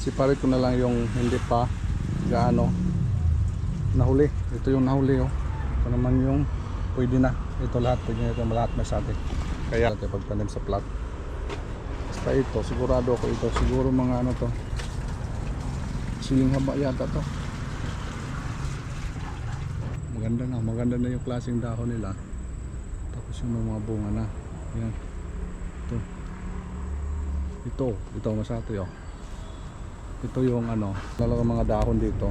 Separate ko na lang yung hindi pa gaano nahuli. Ito yung nahuli, oh. Ito naman yung pwede na. Ito lahat, pwede na ito lahat may sate. Kaya natin pagtanim sa plat. Basta ito, sigurado ako ito. Siguro mga ano to, siling haba yata to. Maganda na yung klaseng dahon nila. Tapos yung mga bunga na. Yan. Ito masate, oh. Ito yung ano, talagang mga dahon dito.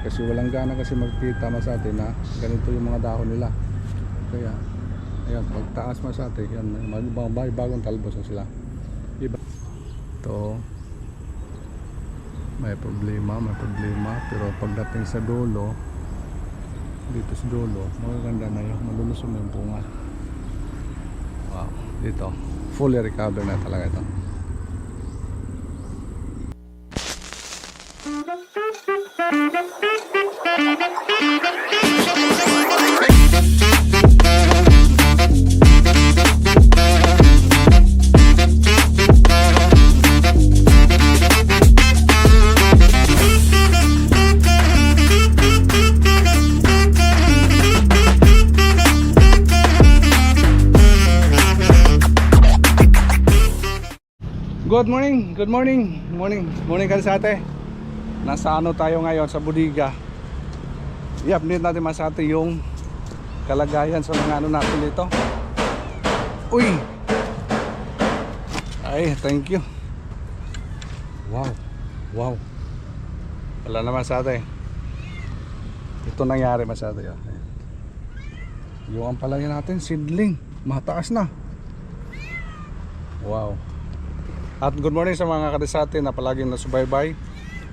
Kasi walang gana kasi magkita masate na ganito yung mga dahon nila. Kaya ayan, pagtaas masate, yan, bagong talbos na sila. Iba. Ito may problema, pero pagdating sa dulo, dito sa dulo, magaganda na yung malulusog na yung bunga. Wow, dito fully recovered na talaga ito. Good morning Kalsate. Nasa ano tayo ngayon sa bodega. I-update natin masate yung kalagayan sa mga ano natin dito. Uy! Ay, thank you. Wow. Wala naman masate. Ito nangyari masate. Yung palaya natin, seedling. Mataas na. Wow. At good morning sa mga kadesate na palaging nasubaybay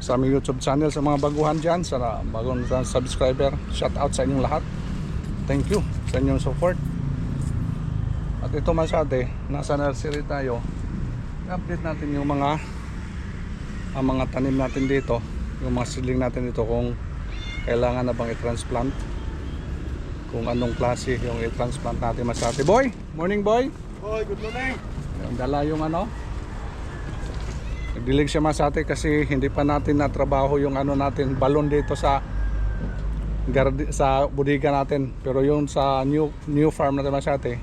sa aming YouTube channel. Sa mga baguhan dyan, sa bagong subscriber, shout out sa inyong lahat. Thank you sa inyong support. At ito masate, nasa nursery tayo. I-update natin yung mga tanim natin dito, yung mga seedling natin dito, kung kailangan na bang i-transplant, kung anong klase yung i-transplant natin masate. Boy! Morning boy! Boy, good morning! Dala yung ano, nagdilig siya masate kasi hindi pa natin natrabaho yung ano natin, balon dito sa bodega natin. Pero yung sa new farm natin masate,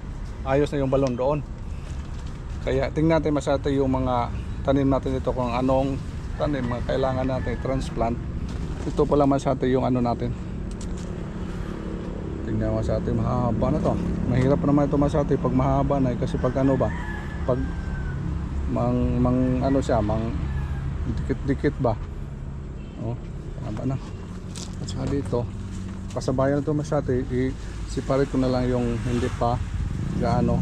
ayos na yung balon doon. Kaya tingnan natin masate yung mga tanim natin dito, kung anong tanim mga kailangan natin i-transplant. Ito pala masate yung ano natin. Tingnan masate, mahaba na to. Mahirap naman ito masate pag mahaba na, kasi pag ano ba, pag ano siya, dikit-dikit ba. Oh, haba na. At saka dito, kasabayan ito masate, i-separate ko na lang yung hindi pa gaano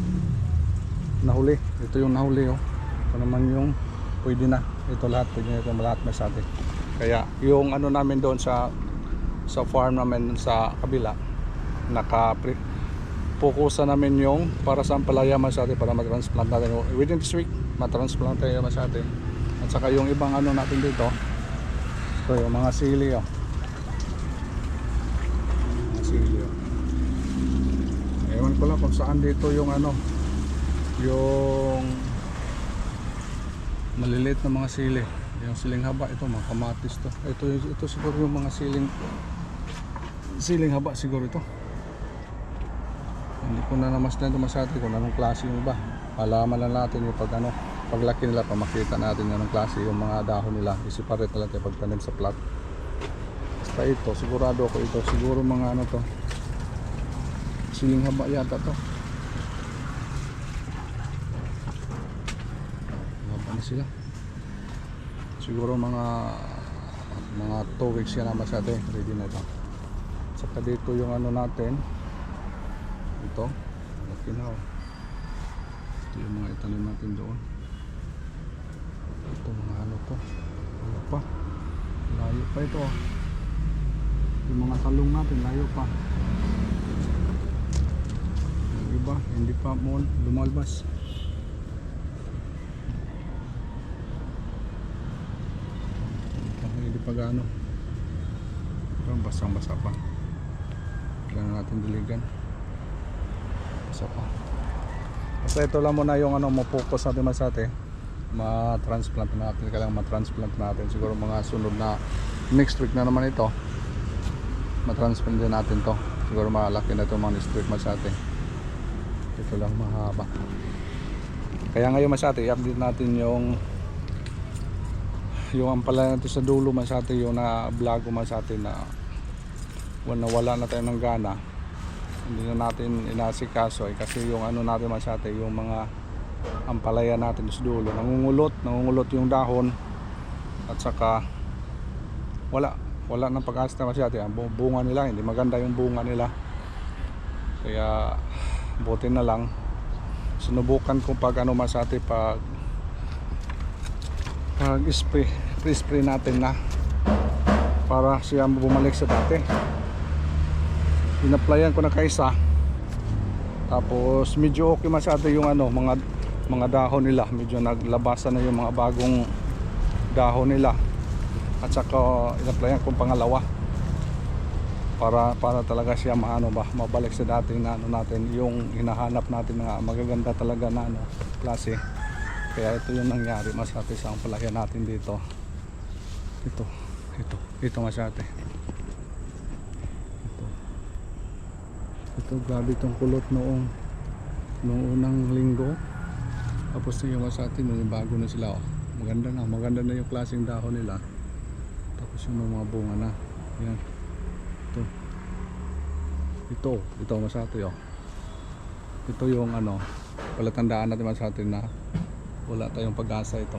nahuli. Ito yung nahuli, oh. Ito naman yung pwede na. Ito lahat, pwede na ito lahat masate. Kaya yung ano namin doon sa farm namin sa kabila, fokusan namin yung para sa ampalaya masate, para matransplant natin within this week, matransplant tayo masate. At saka yung ibang ano natin dito, ito yung mga sili, oh. Mga sili, oh. Ewan ko lang kung saan dito yung ano, yung maliliit na mga sili, yung siling haba. Ito mga kamatis to. Ito siguro yung mga siling haba siguro ito. Hindi ko na namasdan ito masate kung anong klase yung iba. Malaman lang natin yung paglaki nila, pamakita natin yung anong klase yung mga dahon nila. I-separate na lang tayo pagtanim sa plat. Basta ito, sigurado ako ito. Siguro mga ano to, siling haba yata to. Haba na sila. Siguro mga 2 weeks yan na masate. Ready na ito. Saka dito yung ano natin, ito, laki na, oh. Ito yung mga itanim natin doon. Ito mga ano to, layo pa ito, oh. Yung mga talong natin, layo pa. Yung iba, hindi pa lumalabas. Hindi pa gaano, basang-basa pa. Kailangan natin diligan. Basta ito lang muna yung ano, mapokus natin masate. ma-transplant natin, kailangan ma-transplant natin siguro mga sunod na next week na naman ito, ma-transplant din natin to, siguro malaki na ito mga next week Masate. Ito lang mahaba, kaya ngayon Masate i-update natin yung ampalaya natin sa dulo Masate, yung na vlog ko Masate na wala na tayo ng gana, hindi na natin inasikaso kasi yung ano natin Masate, yung mga ampalaya natin sa dulo nangungulot yung dahon, at saka wala ng pag-asa na Masate. Ang bunga nila hindi maganda, yung bunga nila, kaya buti na lang sinubukan ko pag ano Masate, pag spray natin na para siya bumalik sa dati. Inaplayan ko na kaisa, tapos medyo okay Masate yung ano, mga dahon nila, medyo naglabasan na yung mga bagong dahon nila, at saka inaplayan kong pangalawa para talaga siya mabalik sa dating na ano natin, yung hinahanap natin na magaganda talaga na ano klase. Kaya ito yung nangyari Masate sa ampalaya natin dito. Ito Masate, ito grabe itong kulot noong unang linggo. Tapos yung Masate yung bago na sila, maganda na yung klaseng dahon nila, tapos yung mga bunga na yan. Ito Masate ito yung ano, palatandaan natin Masate na wala tayong pag-asa. Ito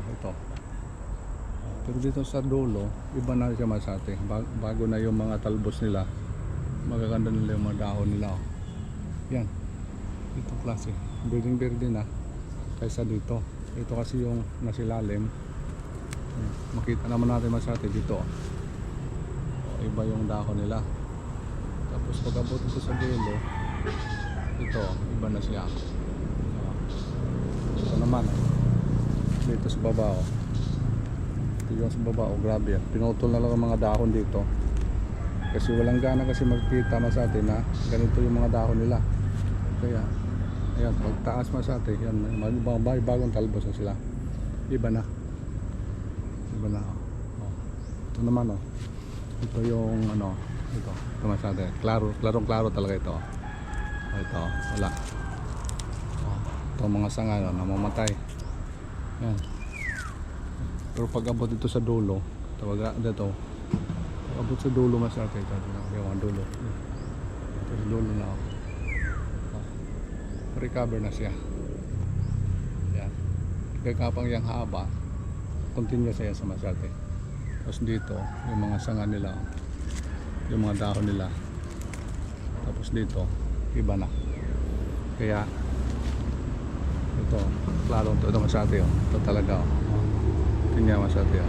pero dito sa dulo iba na siya Masate, bago na yung mga talbos nila, magaganda nila yung mga dahon nila yan. Itong klase berdeng-berde na kaysa dito. Ito kasi yung nasilalim, makita naman natin Masate dito iba yung dahon nila. Tapos pag abot ito sa dulo, ito iba na siya. Ito naman dito sa baba ito yung sa baba grabe yan, pinutol na lang ang mga dahon dito kasi walang gana kasi magkita Masate na ganito yung mga dahon nila. Kaya ayan, pagtaas Masate yan, bagong talbos na sila, iba na. Ito naman ito yung ano, ito Masate, klarong-klaro talaga ito. Ito wala, ito mga sanga namamatay yan. Pero pag abot dito sa dulo, dito abot sa dulo Masate, ito yung dulo, ito sa dulo na recover na siya yan. Kagkapang yung haba continue siya sa Masate. Tapos dito yung mga sanga nila, yung mga dahon nila, tapos dito iba na. Kaya ito klaro ito Masate ito talaga tingnan Masate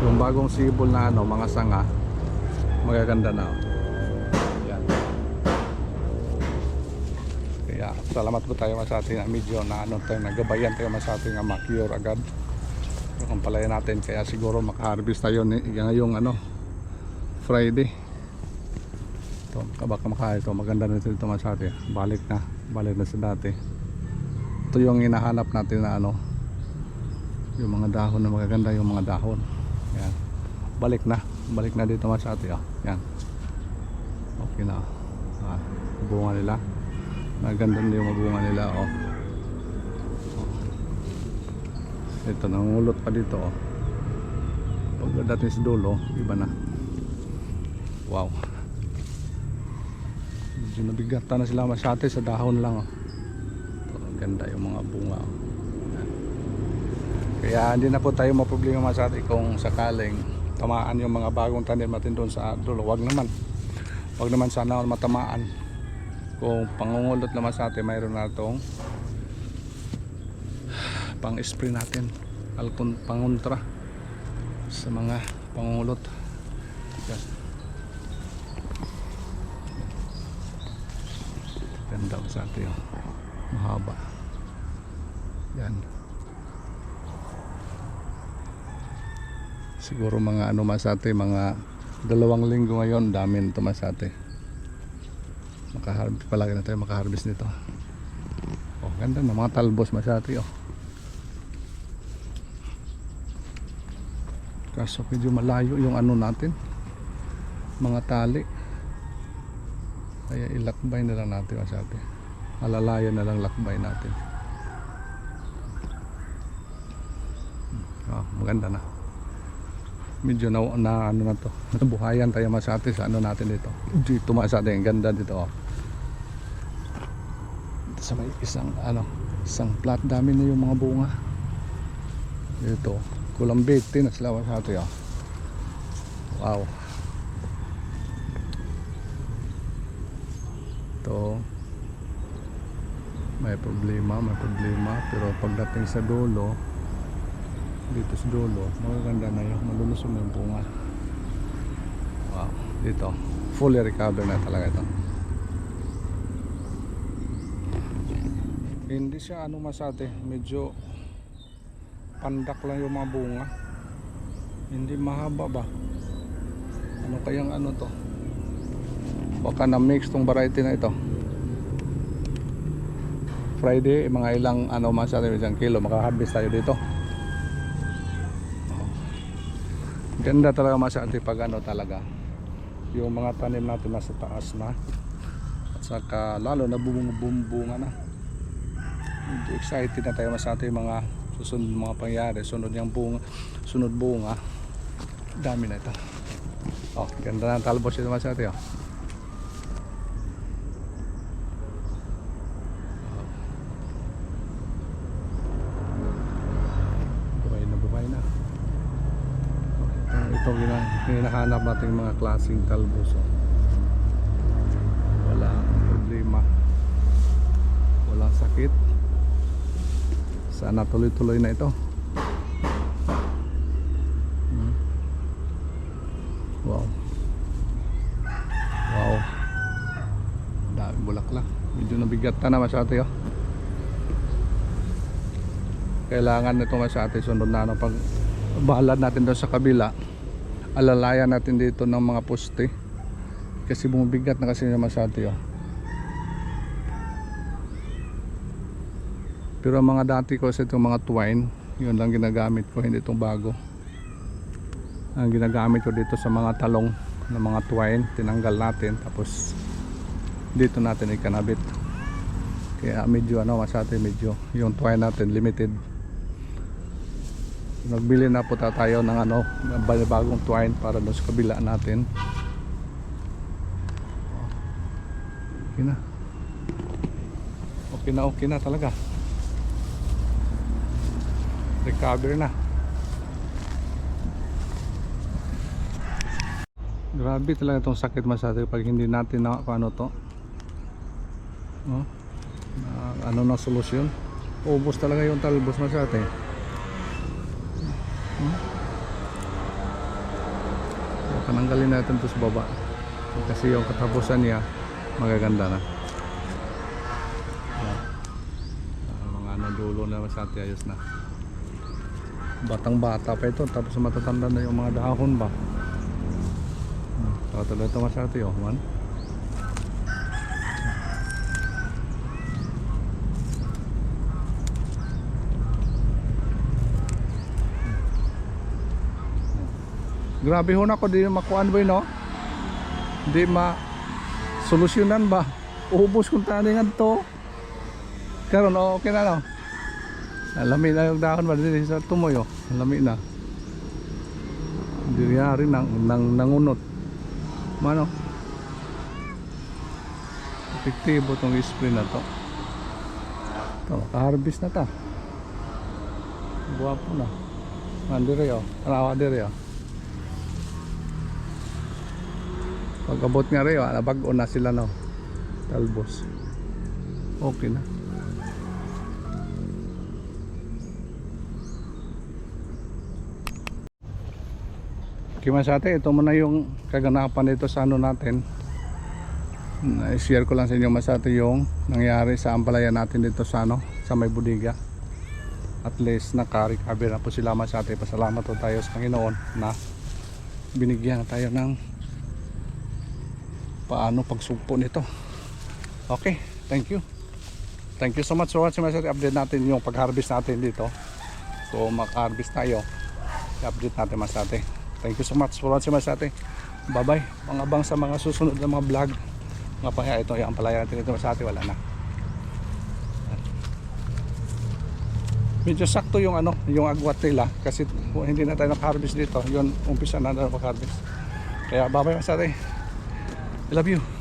yung bagong sibol na ano, mga sanga magaganda na yan. Kaya salamat po tayo Masate na medyo na ano tayo, nagabayan tayo Masate nga ma-cure agad yung ampalaya natin. Kaya siguro makaharvest tayo ngayong ano Friday. Ito baka ito maganda na ito Masate, balik na sa dati. Ito yung hinahanap natin na ano, yung mga dahon na magaganda, yung mga dahon yan. Balik na dito Masate yan, okay na bunga nila, maganda na yung bunga nila ito nangulot pa dito pagdating sa dulo iba na. Wow, medyo nabigatan na sila Masate sa dahon lang ito, ganda yung mga bunga kaya hindi na po tayo maproblema Masate kung sakaling tamaan yung mga bagong tanim natin doon sa dulo. Wag naman sana matamaan. Kung pangungulot na Masate, mayroon na itong pang spray natin, pangontra sa mga pangungulot yan. Ganda Masate mahaba yan. Siguro mga ano Masate, mga 2 linggo ngayon, dami nito Masate. Makaharvest palagi na tayo makaharvest nito. Ganda na mga talbos Masate Kaso medyo malayo yung ano natin, mga tali. Kaya ilakbay na lang natin masabi. Alalayan na lang lakbay natin. Maganda na. Medyo na ano na to. Nabuhayan tayo masati sa ano natin dito. Dito masati, ang ganda dito. Dito sa may isang plat, dami na yung mga bunga. Dito, kulambiti na sila masati. Wow. Ito, may problema, pero pagdating sa dulo, dito sa dulo, magaganda na yung malulusog na yung bunga. Wow, dito fully recover na talaga ito. Hindi siya ano masate, medyo pandak lang yung mga bunga, hindi mahaba ba. Ano kayang ano to, baka na mix tong variety na ito. Friday, mga ilang ano masate, isang kilo makaharvest tayo dito. Ganda talaga masati pag ano talaga yung mga tanim natin nasa taas na, at saka lalo na bumbunga na. Medyo excited na tayo masati mga susunod mga pangyayari, sunod bunga, dami na ito. Ganda na talbos ito masati. Buhay na. Ito hinahanap natin mga klaseng talbos. Walang problema, walang sakit. Sana tuloy-tuloy na ito. Wow, dami bulaklak. Medyo nabigat na masyado. Kailangan nito masyado sunod na pag balad natin doon sa kabila, alalayan natin dito ng mga poste kasi bumabigat na kasi masyado. Pero ang mga dati ko sa itong mga twine, yun lang ginagamit ko, hindi itong bago. Ang ginagamit ko dito sa mga talong ng mga twine, tinanggal natin tapos dito natin ikanabit. Kaya medyo masyado, medyo yung twine natin limited. Nagbili na po tayo ng bagong twine para doon sa kabila natin. Okay na talaga. Recover na. Grabe talaga itong sakit masyado pag hindi natin na paano to. Ano na solusyon? Ubos talaga yung talbos masyado. Pananggalin natin ito sa baba kasi yung katapusan niya magaganda na. Mga dulo na masyati, ayos na. Batang bata pa ito tapos matatanda na yung mga dahon ba. Talaga ito masyati man. Grabe ho na ko, di makuan ba no? Di solusyonan ba? Ubus kung taningan to. Karon okay na no? Lami na yung dahon ba din sa tumoy lami na. Hindi rin nangunot. Mano? Epektibo tong spray na to. Ito, ka-harvest na ta. Buwapo na. Mandiri Arawa diri Pag abot nga rin, nabago na sila talbos. Okay na. Kimasate, ito muna yung kaganapan dito sa natin. I-share ko lang sa inyo masate yung nangyari sa ampalaya natin dito sa sa may bodega. At least naka-recover na po sila masate. Pasalamat po tayo sa Panginoon na binigyan tayo ng paano pagsugpo nito. Okay, thank you so much for watching. Update natin yung pag-harvest natin dito. So mag-harvest tayo i-update natin Masate. Thank you so much for watching Masate. Bye bye. Pangabang sa mga susunod na mga vlog. Nga pa nga, ito yung palaya natin dito Masate, wala na. Medyo sakto yung ano, yung agwat nila kasi hindi na tayo naka-harvest dito. Yun, umpisa na naka-harvest. Kaya bye bye Masate. I love you.